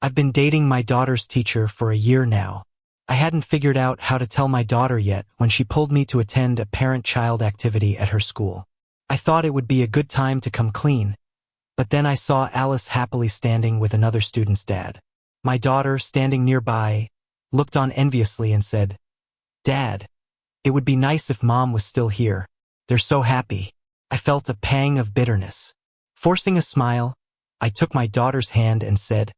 I've been dating my daughter's teacher for a year now. I hadn't figured out how to tell my daughter yet when she pulled me to attend a parent-child activity at her school. I thought it would be a good time to come clean, but then I saw Alice happily standing with another student's dad. My daughter, standing nearby, looked on enviously and said, "Dad, it would be nice if Mom was still here. They're so happy." I felt a pang of bitterness. Forcing a smile, I took my daughter's hand and said,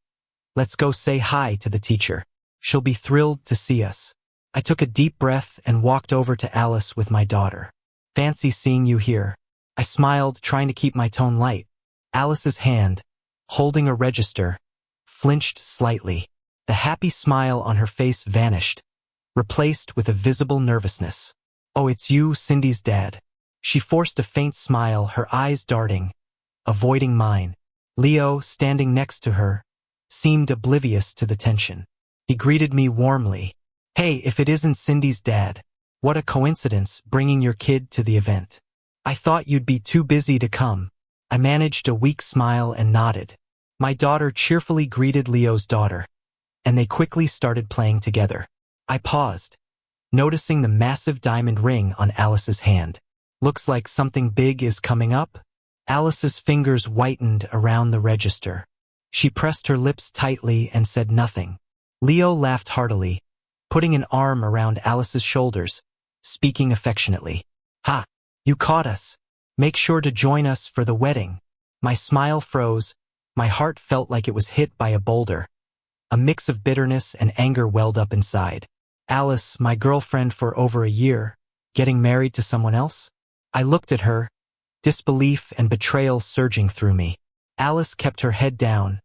"Let's go say hi to the teacher. She'll be thrilled to see us." I took a deep breath and walked over to Alice with my daughter. "Fancy seeing you here." I smiled, trying to keep my tone light. Alice's hand, holding a register, flinched slightly. The happy smile on her face vanished, replaced with a visible nervousness. "Oh, it's you, Cindy's dad." She forced a faint smile, her eyes darting, avoiding mine. Leo, standing next to her, seemed oblivious to the tension. He greeted me warmly. "Hey, if it isn't Cindy's dad, what a coincidence bringing your kid to the event. I thought you'd be too busy to come." I managed a weak smile and nodded. My daughter cheerfully greeted Leo's daughter, and they quickly started playing together. I paused, noticing the massive diamond ring on Alice's hand. "Looks like something big is coming up." Alice's fingers whitened around the register. She pressed her lips tightly and said nothing. Leo laughed heartily, putting an arm around Alice's shoulders, speaking affectionately. "Ha! You caught us. Make sure to join us for the wedding." My smile froze. My heart felt like it was hit by a boulder. A mix of bitterness and anger welled up inside. Alice, my girlfriend for over a year, getting married to someone else? I looked at her, disbelief and betrayal surging through me. Alice kept her head down,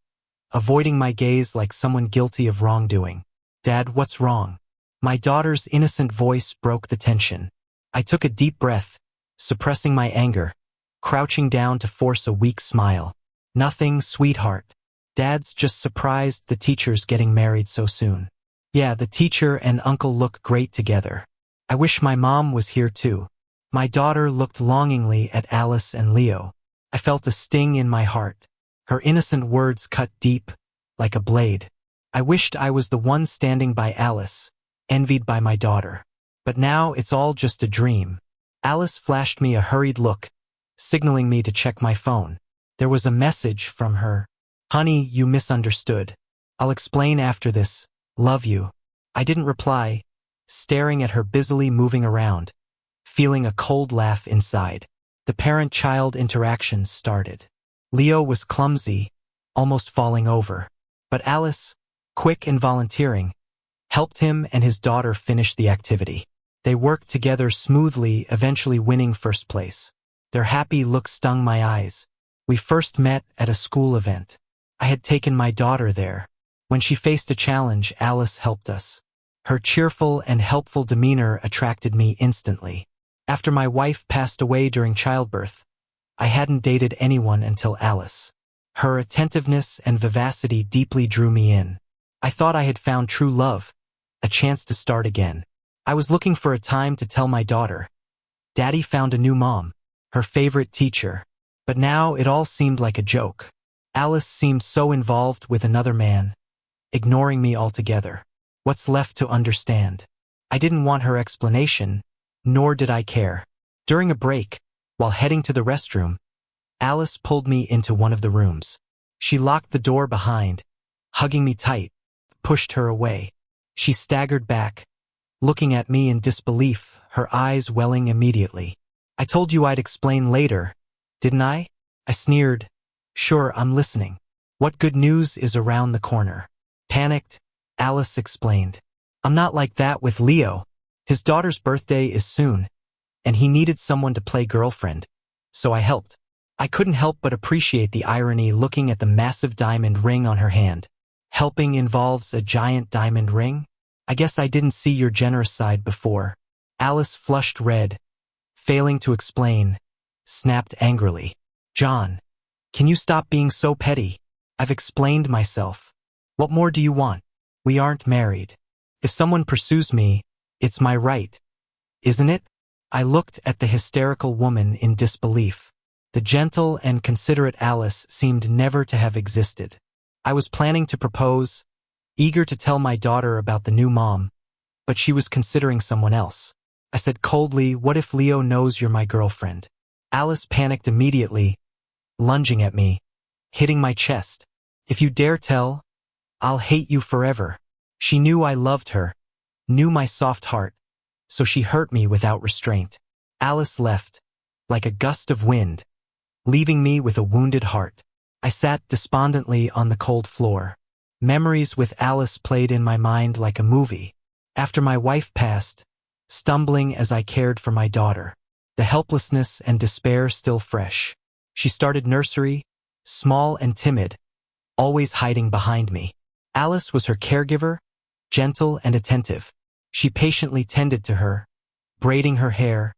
avoiding my gaze like someone guilty of wrongdoing. "Dad, what's wrong?" My daughter's innocent voice broke the tension. I took a deep breath, suppressing my anger, crouching down to force a weak smile. "Nothing, sweetheart. Dad's just surprised the teacher's getting married so soon." "Yeah, the teacher and uncle look great together. I wish my mom was here too." My daughter looked longingly at Alice and Leo. I felt a sting in my heart. Her innocent words cut deep, like a blade. I wished I was the one standing by Alice, envied by my daughter. But now it's all just a dream. Alice flashed me a hurried look, signaling me to check my phone. There was a message from her. "Honey, you misunderstood. I'll explain after this. Love you." I didn't reply, staring at her busily moving around, feeling a cold laugh inside. The parent-child interactions started. Leo was clumsy, almost falling over. But Alice, quick and volunteering, helped him and his daughter finish the activity. They worked together smoothly, eventually winning first place. Their happy look stung my eyes. We first met at a school event. I had taken my daughter there. When she faced a challenge, Alice helped us. Her cheerful and helpful demeanor attracted me instantly. After my wife passed away during childbirth, I hadn't dated anyone until Alice. Her attentiveness and vivacity deeply drew me in. I thought I had found true love, a chance to start again. I was looking for a time to tell my daughter. Daddy found a new mom, her favorite teacher. But now it all seemed like a joke. Alice seemed so involved with another man, ignoring me altogether. What's left to understand? I didn't want her explanation, nor did I care. During a break, while heading to the restroom, Alice pulled me into one of the rooms. She locked the door behind, hugging me tight, pushed her away. She staggered back, looking at me in disbelief, her eyes welling immediately. "I told you I'd explain later, didn't I?" I sneered. "Sure, I'm listening. What good news is around the corner?" Panicked, Alice explained. "I'm not like that with Leo. His daughter's birthday is soon, and he needed someone to play girlfriend, so I helped." I couldn't help but appreciate the irony looking at the massive diamond ring on her hand. Helping involves a giant diamond ring? I guess I didn't see your generous side before. Alice flushed red, failing to explain, snapped angrily. "John, can you stop being so petty? I've explained myself. What more do you want? We aren't married. If someone pursues me, it's my right, isn't it?" I looked at the hysterical woman in disbelief. The gentle and considerate Alice seemed never to have existed. I was planning to propose, eager to tell my daughter about the new mom, but she was considering someone else. I said coldly, "What if Leo knows you're my girlfriend?" Alice panicked immediately, lunging at me, hitting my chest. "If you dare tell, I'll hate you forever." She knew I loved her, knew my soft heart, so she hurt me without restraint. Alice left, like a gust of wind, leaving me with a wounded heart. I sat despondently on the cold floor. Memories with Alice played in my mind like a movie. After my wife passed, stumbling as I cared for my daughter, the helplessness and despair still fresh. She started nursery, small and timid, always hiding behind me. Alice was her caregiver, gentle and attentive. She patiently tended to her, braiding her hair,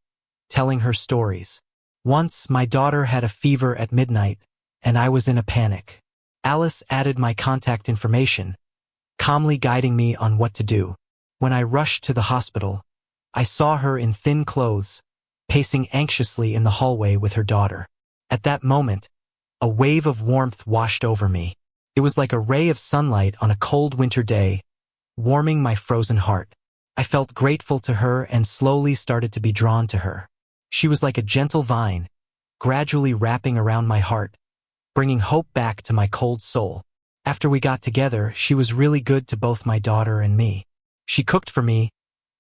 telling her stories. Once, my daughter had a fever at midnight, and I was in a panic. Alice added my contact information, calmly guiding me on what to do. When I rushed to the hospital, I saw her in thin clothes, pacing anxiously in the hallway with her daughter. At that moment, a wave of warmth washed over me. It was like a ray of sunlight on a cold winter day, warming my frozen heart. I felt grateful to her and slowly started to be drawn to her. She was like a gentle vine, gradually wrapping around my heart, bringing hope back to my cold soul. After we got together, she was really good to both my daughter and me. She cooked for me,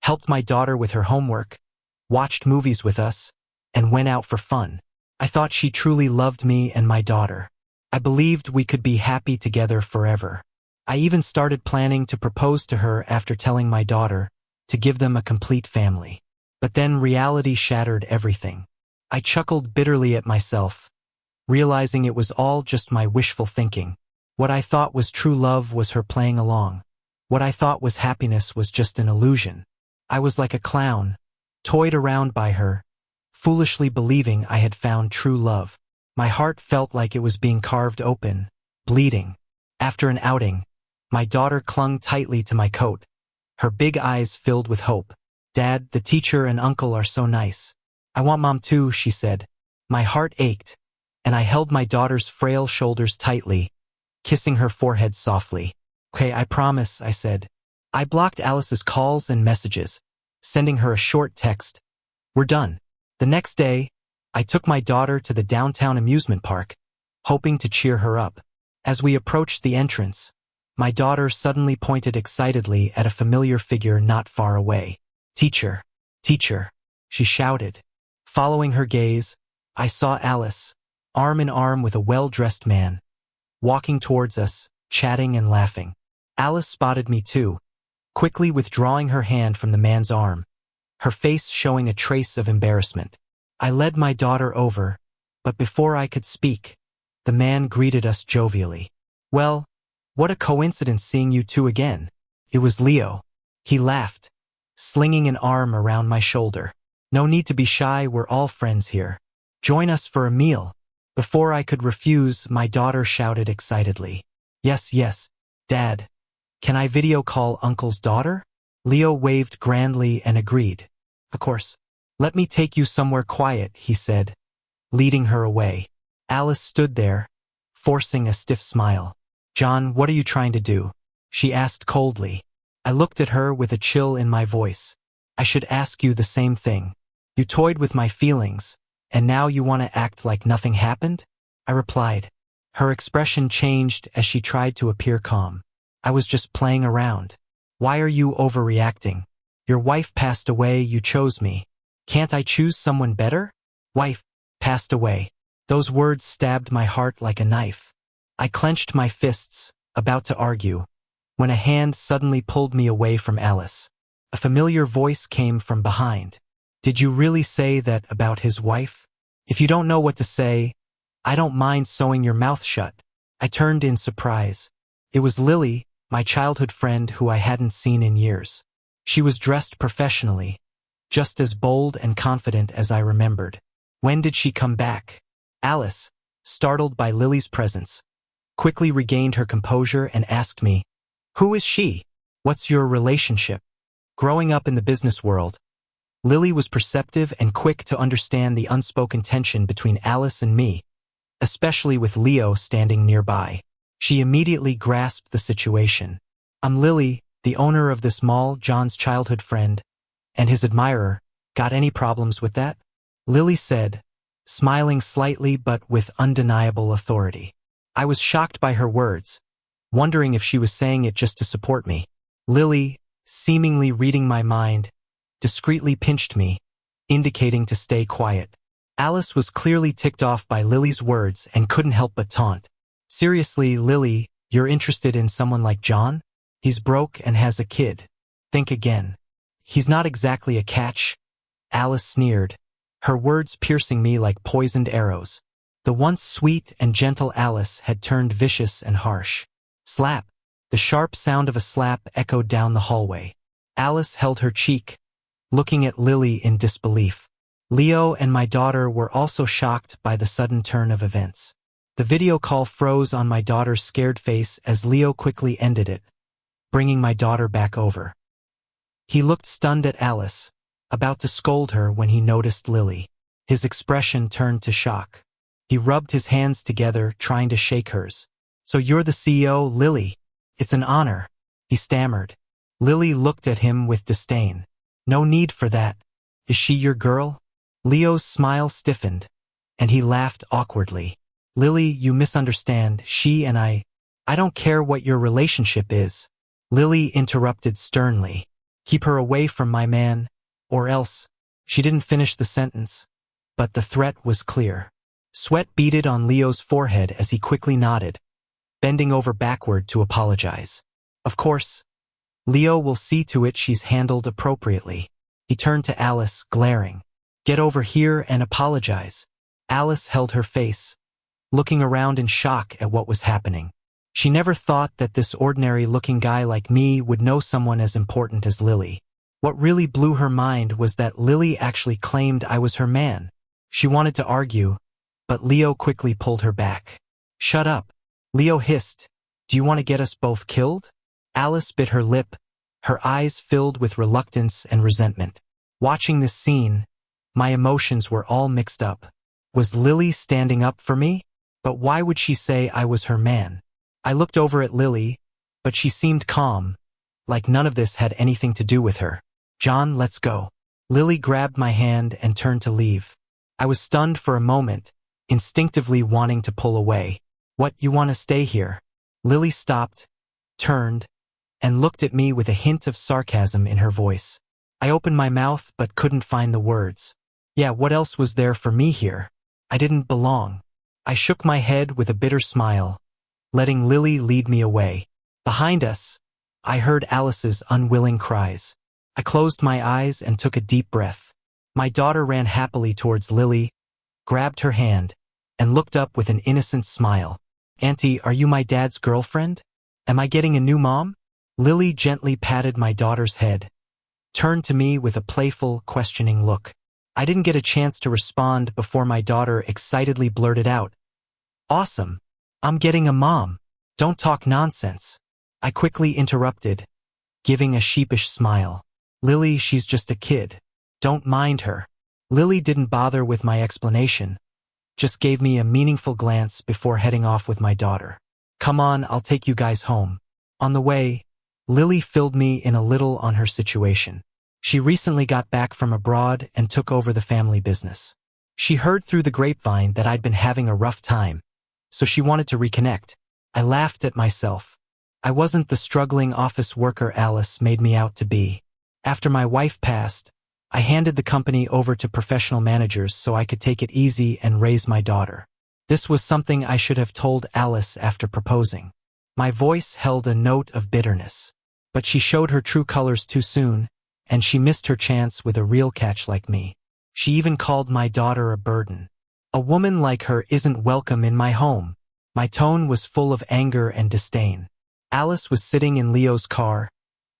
helped my daughter with her homework, watched movies with us, and went out for fun. I thought she truly loved me and my daughter. I believed we could be happy together forever. I even started planning to propose to her after telling my daughter, to give them a complete family. But then reality shattered everything. I chuckled bitterly at myself, realizing it was all just my wishful thinking. What I thought was true love was her playing along. What I thought was happiness was just an illusion. I was like a clown, toyed around by her, foolishly believing I had found true love. My heart felt like it was being carved open, bleeding. After an outing, my daughter clung tightly to my coat, her big eyes filled with hope. "Dad, the teacher and uncle are so nice. I want Mom too," she said. My heart ached, and I held my daughter's frail shoulders tightly, kissing her forehead softly. "Okay, I promise," I said. I blocked Alice's calls and messages, sending her a short text. "We're done." The next day, I took my daughter to the downtown amusement park, hoping to cheer her up. As we approached the entrance, my daughter suddenly pointed excitedly at a familiar figure not far away. "Teacher, teacher," she shouted. Following her gaze, I saw Alice, arm in arm with a well-dressed man, walking towards us, chatting and laughing. Alice spotted me too, quickly withdrawing her hand from the man's arm, her face showing a trace of embarrassment. I led my daughter over, but before I could speak, the man greeted us jovially. "Well, what a coincidence seeing you two again." It was Leo. He laughed, slinging an arm around my shoulder. "No need to be shy, we're all friends here. Join us for a meal." Before I could refuse, my daughter shouted excitedly, "Yes, yes, Dad. Can I video call Uncle's daughter?" Leo waved grandly and agreed. "Of course. Let me take you somewhere quiet," he said, leading her away. Alice stood there, forcing a stiff smile. "John, what are you trying to do?" she asked coldly. I looked at her with a chill in my voice. "I should ask you the same thing. You toyed with my feelings, and now you want to act like nothing happened?" I replied. Her expression changed as she tried to appear calm. "I was just playing around. Why are you overreacting? Your wife passed away, you chose me. Can't I choose someone better?" "Wife passed away." Those words stabbed my heart like a knife. I clenched my fists, about to argue, when a hand suddenly pulled me away from Alice. A familiar voice came from behind. "Did you really say that about his wife? If you don't know what to say, I don't mind sewing your mouth shut." I turned in surprise. It was Lily, my childhood friend who I hadn't seen in years. She was dressed professionally, just as bold and confident as I remembered. When did she come back? Alice, startled by Lily's presence, quickly regained her composure and asked me, "Who is she? What's your relationship?" Growing up in the business world, Lily was perceptive and quick to understand the unspoken tension between Alice and me, especially with Leo standing nearby. She immediately grasped the situation. I'm Lily, the owner of this mall, John's childhood friend, and his admirer. Got any problems with that? Lily said, smiling slightly but with undeniable authority. I was shocked by her words, wondering if she was saying it just to support me. Lily, seemingly reading my mind, discreetly pinched me, indicating to stay quiet. Alice was clearly ticked off by Lily's words and couldn't help but taunt. Seriously, Lily, you're interested in someone like John? He's broke and has a kid. Think again. He's not exactly a catch. Alice sneered, her words piercing me like poisoned arrows. The once sweet and gentle Alice had turned vicious and harsh. Slap. The sharp sound of a slap echoed down the hallway. Alice held her cheek, looking at Lily in disbelief. Leo and my daughter were also shocked by the sudden turn of events. The video call froze on my daughter's scared face as Leo quickly ended it, bringing my daughter back over. He looked stunned at Alice, about to scold her when he noticed Lily. His expression turned to shock. He rubbed his hands together, trying to shake hers. So you're the CEO, Lily? It's an honor, he stammered. Lily looked at him with disdain. No need for that. Is she your girl? Leo's smile stiffened, and he laughed awkwardly. Lily, you misunderstand. She and I don't care what your relationship is. Lily interrupted sternly. Keep her away from my man, or else. She didn't finish the sentence, but the threat was clear. Sweat beaded on Leo's forehead as he quickly nodded, bending over backward to apologize. Of course, Leo will see to it she's handled appropriately. He turned to Alice, glaring. Get over here and apologize. Alice held her face, looking around in shock at what was happening. She never thought that this ordinary-looking guy like me would know someone as important as Lily. What really blew her mind was that Lily actually claimed I was her man. She wanted to argue, but Leo quickly pulled her back. Shut up. Leo hissed. Do you want to get us both killed? Alice bit her lip, her eyes filled with reluctance and resentment. Watching this scene, my emotions were all mixed up. Was Lily standing up for me? But why would she say I was her man? I looked over at Lily, but she seemed calm, like none of this had anything to do with her. John, let's go. Lily grabbed my hand and turned to leave. I was stunned for a moment, instinctively wanting to pull away. What, you want to stay here? Lily stopped, turned, and looked at me with a hint of sarcasm in her voice. I opened my mouth but couldn't find the words. Yeah, what else was there for me here? I didn't belong. I shook my head with a bitter smile, letting Lily lead me away. Behind us, I heard Alice's unwilling cries. I closed my eyes and took a deep breath. My daughter ran happily towards Lily, grabbed her hand, and looked up with an innocent smile. Auntie, are you my dad's girlfriend? Am I getting a new mom? Lily gently patted my daughter's head, turned to me with a playful, questioning look. I didn't get a chance to respond before my daughter excitedly blurted out, Awesome! I'm getting a mom. Don't talk nonsense. I quickly interrupted, giving a sheepish smile. Lily, she's just a kid. Don't mind her. Lily didn't bother with my explanation, just gave me a meaningful glance before heading off with my daughter. Come on, I'll take you guys home. On the way, Lily filled me in a little on her situation. She recently got back from abroad and took over the family business. She heard through the grapevine that I'd been having a rough time, so she wanted to reconnect. I laughed at myself. I wasn't the struggling office worker Alice made me out to be. After my wife passed, I handed the company over to professional managers so I could take it easy and raise my daughter. This was something I should have told Alice after proposing. My voice held a note of bitterness. But she showed her true colors too soon, and she missed her chance with a real catch like me. She even called my daughter a burden. A woman like her isn't welcome in my home. My tone was full of anger and disdain. Alice was sitting in Leo's car,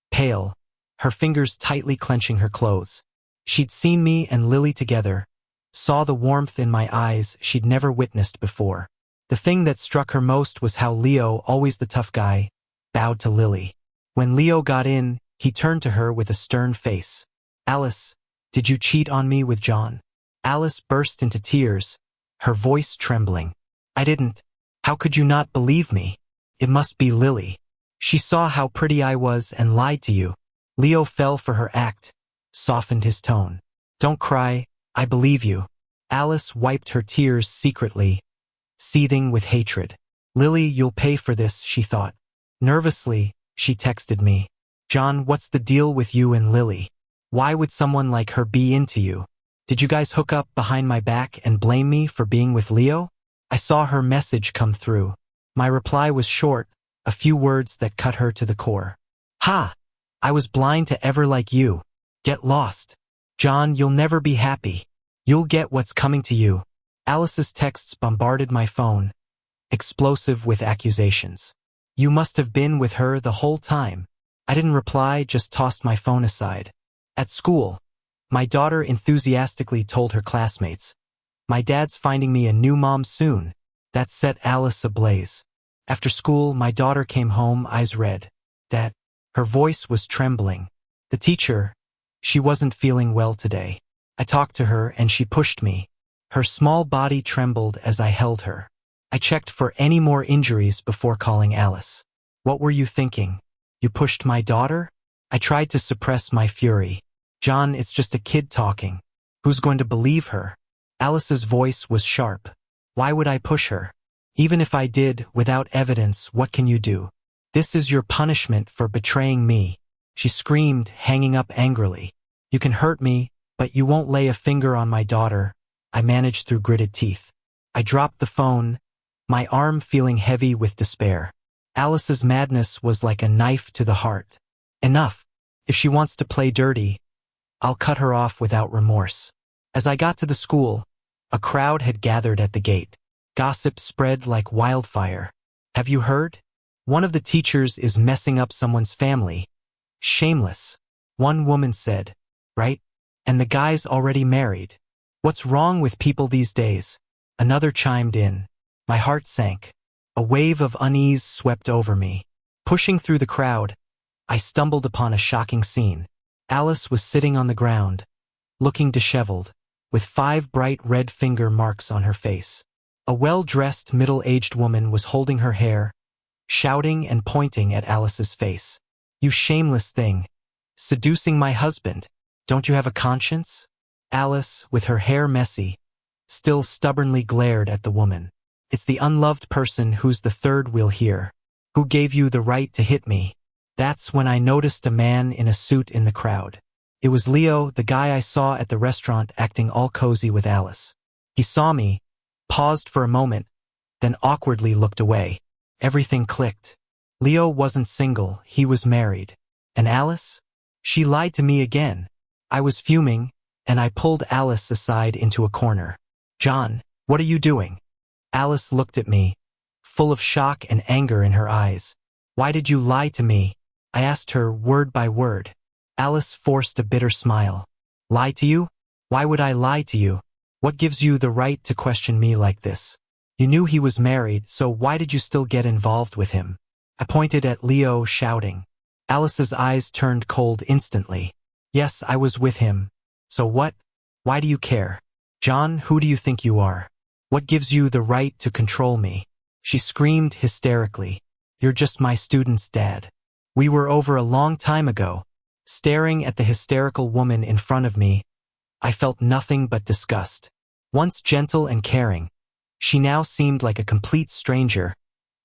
pale, her fingers tightly clenching her clothes. She'd seen me and Lily together, saw the warmth in my eyes she'd never witnessed before. The thing that struck her most was how Leo, always the tough guy, bowed to Lily. When Leo got in, he turned to her with a stern face. Alice, did you cheat on me with John? Alice burst into tears, her voice trembling. I didn't. How could you not believe me? It must be Lily. She saw how pretty I was and lied to you. Leo fell for her act, softened his tone. Don't cry, I believe you. Alice wiped her tears secretly, seething with hatred. Lily, you'll pay for this, she thought. Nervously, she texted me. John, what's the deal with you and Lily? Why would someone like her be into you? Did you guys hook up behind my back and blame me for being with Leo? I saw her message come through. My reply was short, a few words that cut her to the core. Ha! I was blind to ever like you. Get lost. John, you'll never be happy. You'll get what's coming to you. Alice's texts bombarded my phone, explosive with accusations. You must have been with her the whole time. I didn't reply, just tossed my phone aside. At school, my daughter enthusiastically told her classmates, my dad's finding me a new mom soon. That set Alice ablaze. After school, my daughter came home, eyes red. Dad. Her voice was trembling. The teacher, she wasn't feeling well today. I talked to her and she pushed me. Her small body trembled as I held her. I checked for any more injuries before calling Alice. What were you thinking? You pushed my daughter? I tried to suppress my fury. John, it's just a kid talking. Who's going to believe her? Alice's voice was sharp. Why would I push her? Even if I did, without evidence, what can you do? This is your punishment for betraying me. She screamed, hanging up angrily. You can hurt me, but you won't lay a finger on my daughter. I managed through gritted teeth. I dropped the phone, my arm feeling heavy with despair. Alice's madness was like a knife to the heart. Enough. If she wants to play dirty, I'll cut her off without remorse. As I got to the school, a crowd had gathered at the gate. Gossip spread like wildfire. Have you heard? One of the teachers is messing up someone's family. Shameless. One woman said. Right? And the guy's already married. What's wrong with people these days? Another chimed in. My heart sank. A wave of unease swept over me. Pushing through the crowd, I stumbled upon a shocking scene. Alice was sitting on the ground, looking disheveled, with 5 bright red finger marks on her face. A well-dressed, middle-aged woman was holding her hair, shouting and pointing at Alice's face. You shameless thing. Seducing my husband. Don't you have a conscience? Alice, with her hair messy, still stubbornly glared at the woman. It's the unloved person who's the third wheel here. Who gave you the right to hit me? That's when I noticed a man in a suit in the crowd. It was Leo, the guy I saw at the restaurant acting all cozy with Alice. He saw me, paused for a moment, then awkwardly looked away. Everything clicked. Leo wasn't single, he was married. And Alice? She lied to me again. I was fuming, and I pulled Alice aside into a corner. John, what are you doing? Alice looked at me, full of shock and anger in her eyes. Why did you lie to me? I asked her word by word. Alice forced a bitter smile. Lie to you? Why would I lie to you? What gives you the right to question me like this? You knew he was married, so why did you still get involved with him? I pointed at Leo, shouting. Alice's eyes turned cold instantly. Yes, I was with him. So what? Why do you care? John, who do you think you are? What gives you the right to control me? She screamed hysterically. You're just my student's dad. We were over a long time ago. Staring at the hysterical woman in front of me, I felt nothing but disgust. Once gentle and caring, she now seemed like a complete stranger,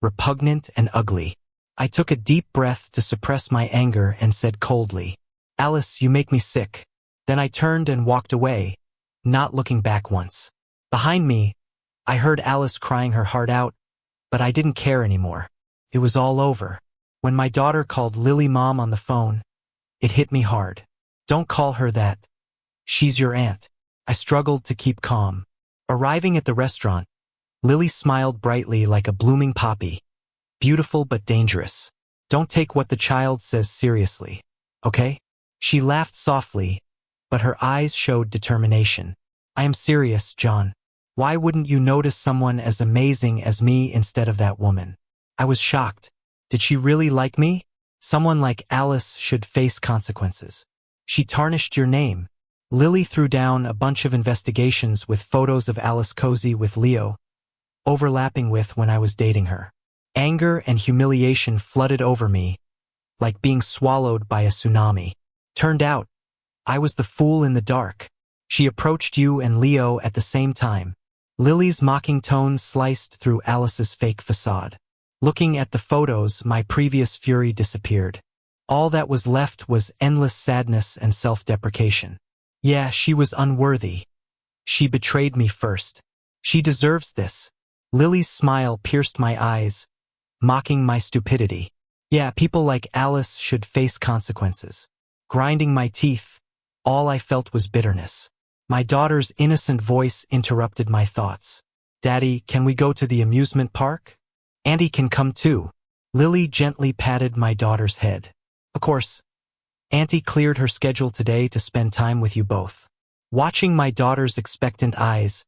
repugnant and ugly. I took a deep breath to suppress my anger and said coldly, Alice, you make me sick. Then I turned and walked away, not looking back once. Behind me, I heard Alice crying her heart out, but I didn't care anymore. It was all over. When my daughter called Lily Mom on the phone, it hit me hard. Don't call her that. She's your aunt. I struggled to keep calm. Arriving at the restaurant, Lily smiled brightly like a blooming poppy. Beautiful but dangerous. Don't take what the child says seriously, okay? She laughed softly, but her eyes showed determination. I am serious, John. Why wouldn't you notice someone as amazing as me instead of that woman? I was shocked. Did she really like me? Someone like Alice should face consequences. She tarnished your name. Lily threw down a bunch of investigations with photos of Alice cozy with Leo, overlapping with when I was dating her. Anger and humiliation flooded over me, like being swallowed by a tsunami. Turned out, I was the fool in the dark. She approached you and Leo at the same time. Lily's mocking tone sliced through Alice's fake facade. Looking at the photos, my previous fury disappeared. All that was left was endless sadness and self-deprecation. Yeah, she was unworthy. She betrayed me first. She deserves this. Lily's smile pierced my eyes, mocking my stupidity. Yeah, people like Alice should face consequences. Grinding my teeth, all I felt was bitterness. My daughter's innocent voice interrupted my thoughts. Daddy, can we go to the amusement park? Auntie can come too. Lily gently patted my daughter's head. Of course. Auntie cleared her schedule today to spend time with you both. Watching my daughter's expectant eyes,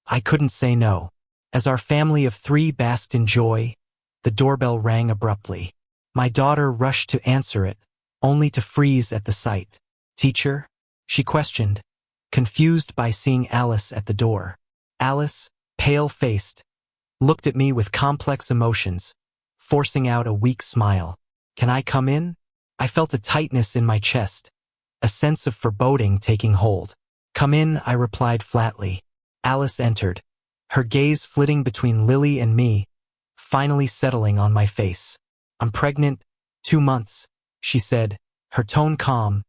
I couldn't say no. As our family of 3 basked in joy, the doorbell rang abruptly. My daughter rushed to answer it, only to freeze at the sight. Teacher? She questioned, confused by seeing Alice at the door. Alice, pale-faced, looked at me with complex emotions, forcing out a weak smile. Can I come in? I felt a tightness in my chest, a sense of foreboding taking hold. Come in, I replied flatly. Alice entered, her gaze flitting between Lily and me, finally settling on my face. I'm pregnant, 2 months, she said, her tone calm,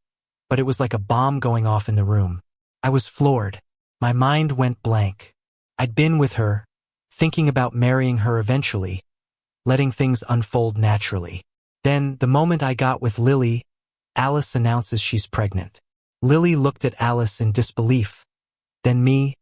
but it was like a bomb going off in the room. I was floored. My mind went blank. I'd been with her, thinking about marrying her eventually, letting things unfold naturally. Then, the moment I got with Lily, Alice announces she's pregnant. Lily looked at Alice in disbelief, then me,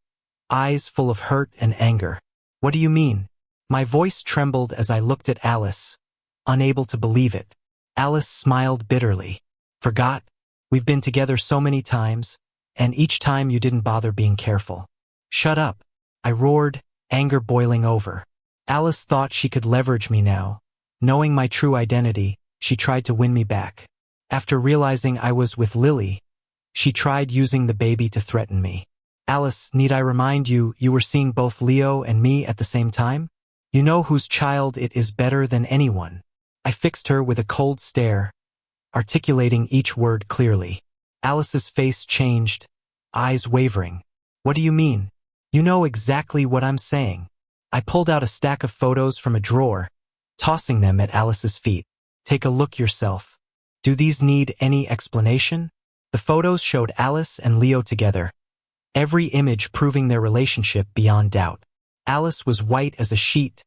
eyes full of hurt and anger. What do you mean? My voice trembled as I looked at Alice, unable to believe it. Alice smiled bitterly. Forgot? We've been together so many times, and each time you didn't bother being careful. Shut up, I roared, anger boiling over. Alice thought she could leverage me now. Knowing my true identity, she tried to win me back. After realizing I was with Lily, she tried using the baby to threaten me. Alice, need I remind you, you were seeing both Leo and me at the same time? You know whose child it is better than anyone. I fixed her with a cold stare, articulating each word clearly. Alice's face changed, eyes wavering. What do you mean? You know exactly what I'm saying. I pulled out a stack of photos from a drawer, tossing them at Alice's feet. Take a look yourself. Do these need any explanation? The photos showed Alice and Leo together, every image proving their relationship beyond doubt. Alice was white as a sheet,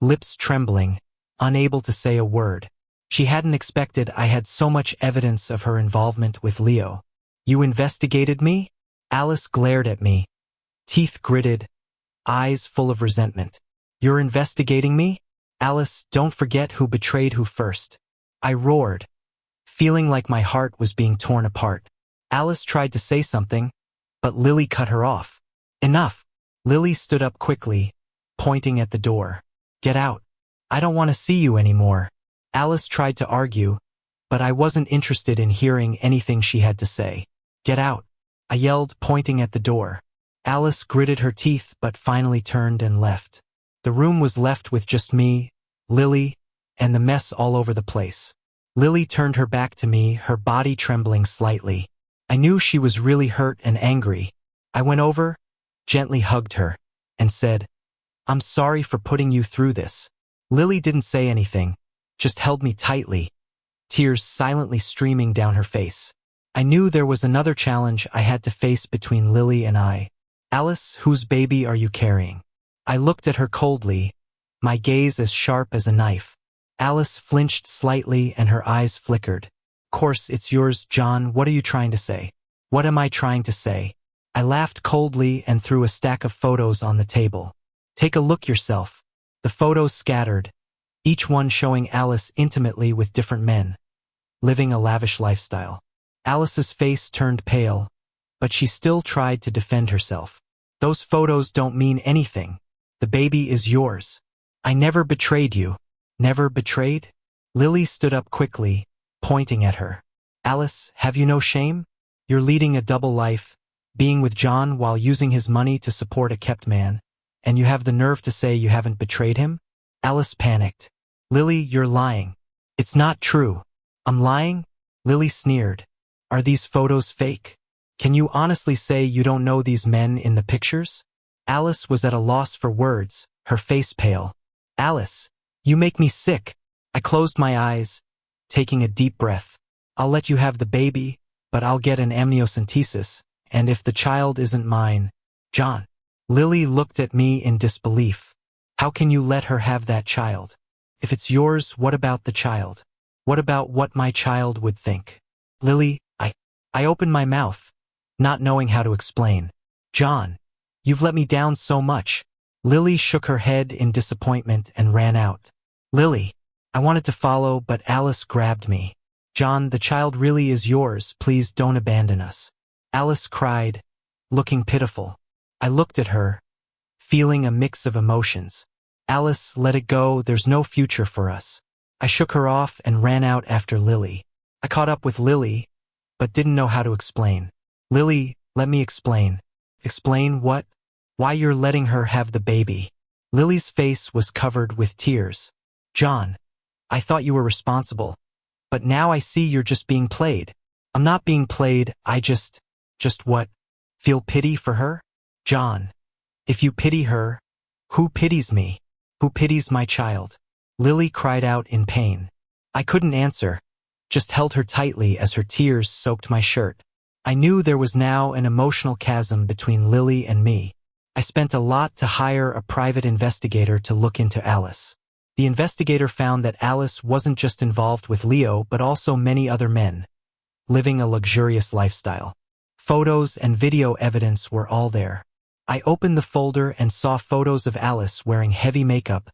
lips trembling, unable to say a word. She hadn't expected I had so much evidence of her involvement with Leo. You investigated me? Alice glared at me, teeth gritted, eyes full of resentment. You're investigating me? Alice, don't forget who betrayed who first. I roared, feeling like my heart was being torn apart. Alice tried to say something, but Lily cut her off. Enough. Lily stood up quickly, pointing at the door. Get out. I don't want to see you anymore. Alice tried to argue, but I wasn't interested in hearing anything she had to say. Get out. I yelled, pointing at the door. Alice gritted her teeth but finally turned and left. The room was left with just me, Lily, and the mess all over the place. Lily turned her back to me, her body trembling slightly. I knew she was really hurt and angry. I went over, gently hugged her, and said, I'm sorry for putting you through this. Lily didn't say anything, just held me tightly, tears silently streaming down her face. I knew there was another challenge I had to face between Lily and I. Alice, whose baby are you carrying? I looked at her coldly, my gaze as sharp as a knife. Alice flinched slightly and her eyes flickered. Of course, it's yours, John. What are you trying to say? What am I trying to say? I laughed coldly and threw a stack of photos on the table. Take a look yourself. The photos scattered, each one showing Alice intimately with different men, living a lavish lifestyle. Alice's face turned pale, but she still tried to defend herself. Those photos don't mean anything. The baby is yours. I never betrayed you. Never betrayed? Lily stood up quickly, pointing at her. Alice, have you no shame? You're leading a double life, being with John while using his money to support a kept man, and you have the nerve to say you haven't betrayed him? Alice panicked. Lily, you're lying. It's not true. I'm lying? Lily sneered. Are these photos fake? Can you honestly say you don't know these men in the pictures? Alice was at a loss for words, her face pale. Alice, you make me sick. I closed my eyes, taking a deep breath. I'll let you have the baby, but I'll get an amniocentesis, and if the child isn't mine, John. Lily looked at me in disbelief. How can you let her have that child? If it's yours, what about the child? What about what my child would think? Lily, I opened my mouth, not knowing how to explain. John, you've let me down so much. Lily shook her head in disappointment and ran out. Lily, I wanted to follow, but Alice grabbed me. John, the child really is yours. Please don't abandon us. Alice cried, looking pitiful. I looked at her, feeling a mix of emotions. Alice, let it go. There's no future for us. I shook her off and ran out after Lily. I caught up with Lily, but didn't know how to explain. Lily, let me explain. Explain what? Why you're letting her have the baby. Lily's face was covered with tears. John, I thought you were responsible, but now I see you're just being played. I'm not being played, I just what? Feel pity for her? John, if you pity her, who pities me? Who pities my child? Lily cried out in pain. I couldn't answer, just held her tightly as her tears soaked my shirt. I knew there was now an emotional chasm between Lily and me. I spent a lot to hire a private investigator to look into Alice. The investigator found that Alice wasn't just involved with Leo but also many other men, living a luxurious lifestyle. Photos and video evidence were all there. I opened the folder and saw photos of Alice wearing heavy makeup,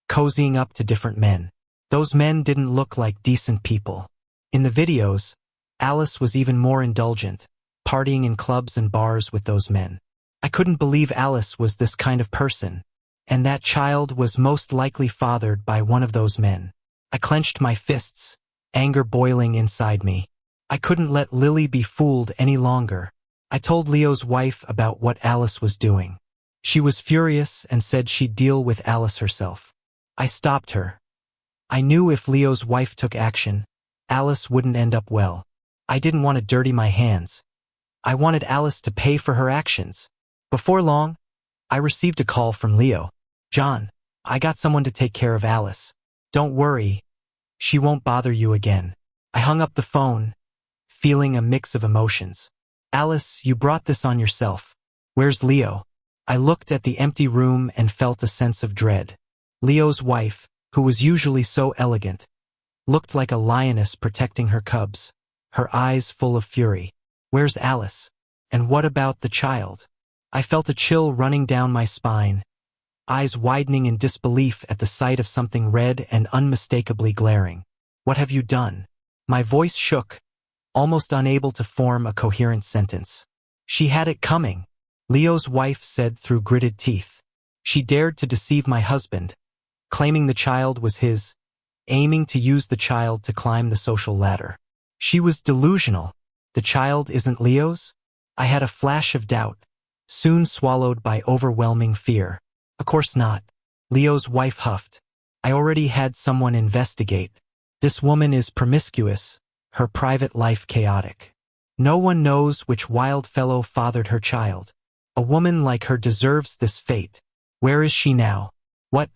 cozying up to different men. Those men didn't look like decent people. In the videos, Alice was even more indulgent, partying in clubs and bars with those men. I couldn't believe Alice was this kind of person, and that child was most likely fathered by one of those men. I clenched my fists, anger boiling inside me. I couldn't let Lily be fooled any longer. I told Leo's wife about what Alice was doing. She was furious and said she'd deal with Alice herself. I stopped her. I knew if Leo's wife took action, Alice wouldn't end up well. I didn't want to dirty my hands. I wanted Alice to pay for her actions. Before long, I received a call from Leo. John, I got someone to take care of Alice. Don't worry, she won't bother you again. I hung up the phone, feeling a mix of emotions. Alice, you brought this on yourself. Where's Leo? I looked at the empty room and felt a sense of dread. Leo's wife, who was usually so elegant, looked like a lioness protecting her cubs, her eyes full of fury. Where's Alice? And what about the child? I felt a chill running down my spine, eyes widening in disbelief at the sight of something red and unmistakably glaring. What have you done? My voice shook, almost unable to form a coherent sentence. She had it coming, Leo's wife said through gritted teeth. She dared to deceive my husband, claiming the child was his, aiming to use the child to climb the social ladder. She was delusional. The child isn't Leo's? I had a flash of doubt, soon swallowed by overwhelming fear. Of course not. Leo's wife huffed. I already had someone investigate. This woman is promiscuous, her private life chaotic. No one knows which wild fellow fathered her child. A woman like her deserves this fate. Where is she now? What?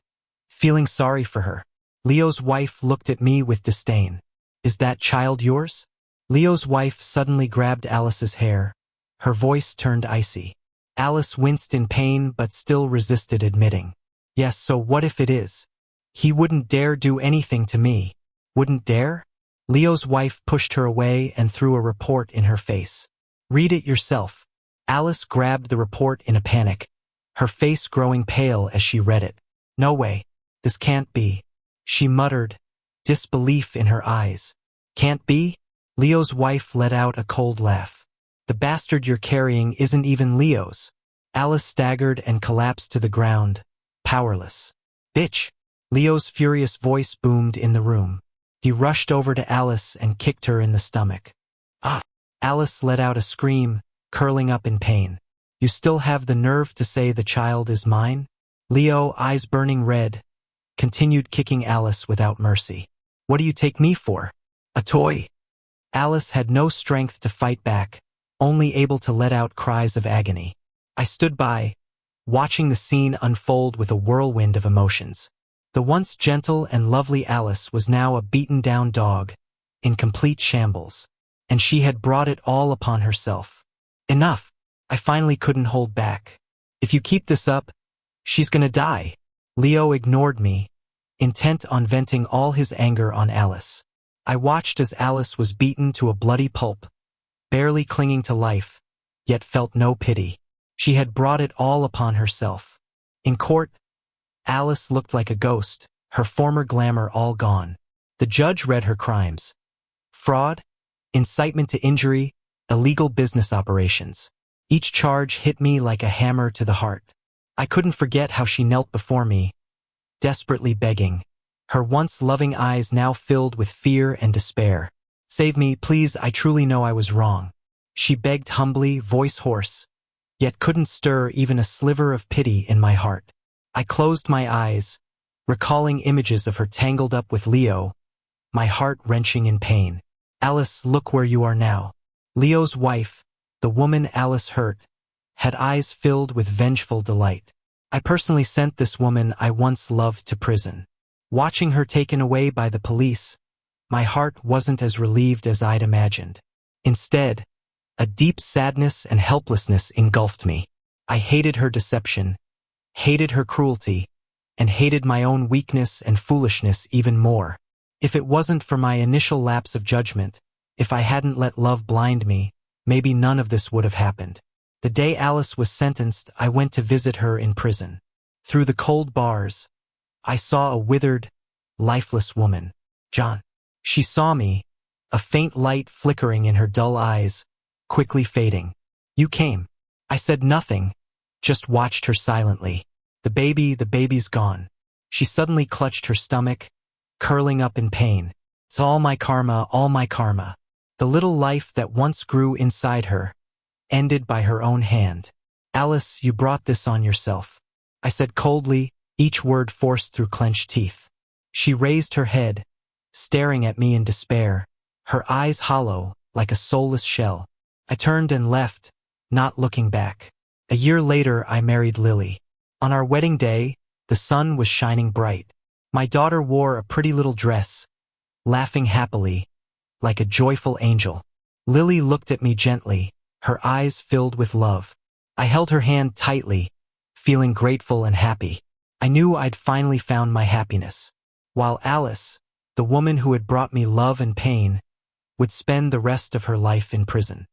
Feeling sorry for her. Leo's wife looked at me with disdain. Is that child yours? Leo's wife suddenly grabbed Alice's hair. Her voice turned icy. Alice winced in pain but still resisted admitting. Yes, so what if it is? He wouldn't dare do anything to me. Wouldn't dare? Leo's wife pushed her away and threw a report in her face. Read it yourself. Alice grabbed the report in a panic, her face growing pale as she read it. No way. This can't be. She muttered, disbelief in her eyes. Can't be? Leo's wife let out a cold laugh. The bastard you're carrying isn't even Leo's. Alice staggered and collapsed to the ground, powerless. Bitch! Leo's furious voice boomed in the room. He rushed over to Alice and kicked her in the stomach. Ah! Alice let out a scream, curling up in pain. You still have the nerve to say the child is mine? Leo, eyes burning red, continued kicking Alice without mercy. What do you take me for? A toy? Alice had no strength to fight back, only able to let out cries of agony. I stood by, watching the scene unfold with a whirlwind of emotions. The once gentle and lovely Alice was now a beaten-down dog, in complete shambles, and she had brought it all upon herself. Enough! I finally couldn't hold back. If you keep this up, she's gonna die. Leo ignored me, intent on venting all his anger on Alice. I watched as Alice was beaten to a bloody pulp, barely clinging to life, yet felt no pity. She had brought it all upon herself. In court, Alice looked like a ghost, her former glamour all gone. The judge read her crimes: fraud, incitement to injury, illegal business operations. Each charge hit me like a hammer to the heart. I couldn't forget how she knelt before me, desperately begging, her once loving eyes now filled with fear and despair. Save me, please, I truly know I was wrong. She begged humbly, voice hoarse, yet couldn't stir even a sliver of pity in my heart. I closed my eyes, recalling images of her tangled up with Leo, my heart wrenching in pain. Alice, look where you are now. Leo's wife, the woman Alice hurt, had eyes filled with vengeful delight. I personally sent this woman I once loved to prison. Watching her taken away by the police, my heart wasn't as relieved as I'd imagined. Instead, a deep sadness and helplessness engulfed me. I hated her deception, hated her cruelty, and hated my own weakness and foolishness even more. If it wasn't for my initial lapse of judgment, if I hadn't let love blind me, maybe none of this would have happened. The day Alice was sentenced, I went to visit her in prison. Through the cold bars, I saw a withered, lifeless woman. John. She saw me, a faint light flickering in her dull eyes, quickly fading. You came. I said nothing, just watched her silently. The baby's gone. She suddenly clutched her stomach, curling up in pain. It's all my karma, all my karma. The little life that once grew inside her, ended by her own hand. Alice, you brought this on yourself. I said coldly, each word forced through clenched teeth. She raised her head, staring at me in despair, her eyes hollow, like a soulless shell. I turned and left, not looking back. A year later, I married Lily. On our wedding day, the sun was shining bright. My daughter wore a pretty little dress, laughing happily, like a joyful angel. Lily looked at me gently, her eyes filled with love. I held her hand tightly, feeling grateful and happy. I knew I'd finally found my happiness. While Alice, the woman who had brought me love and pain, would spend the rest of her life in prison.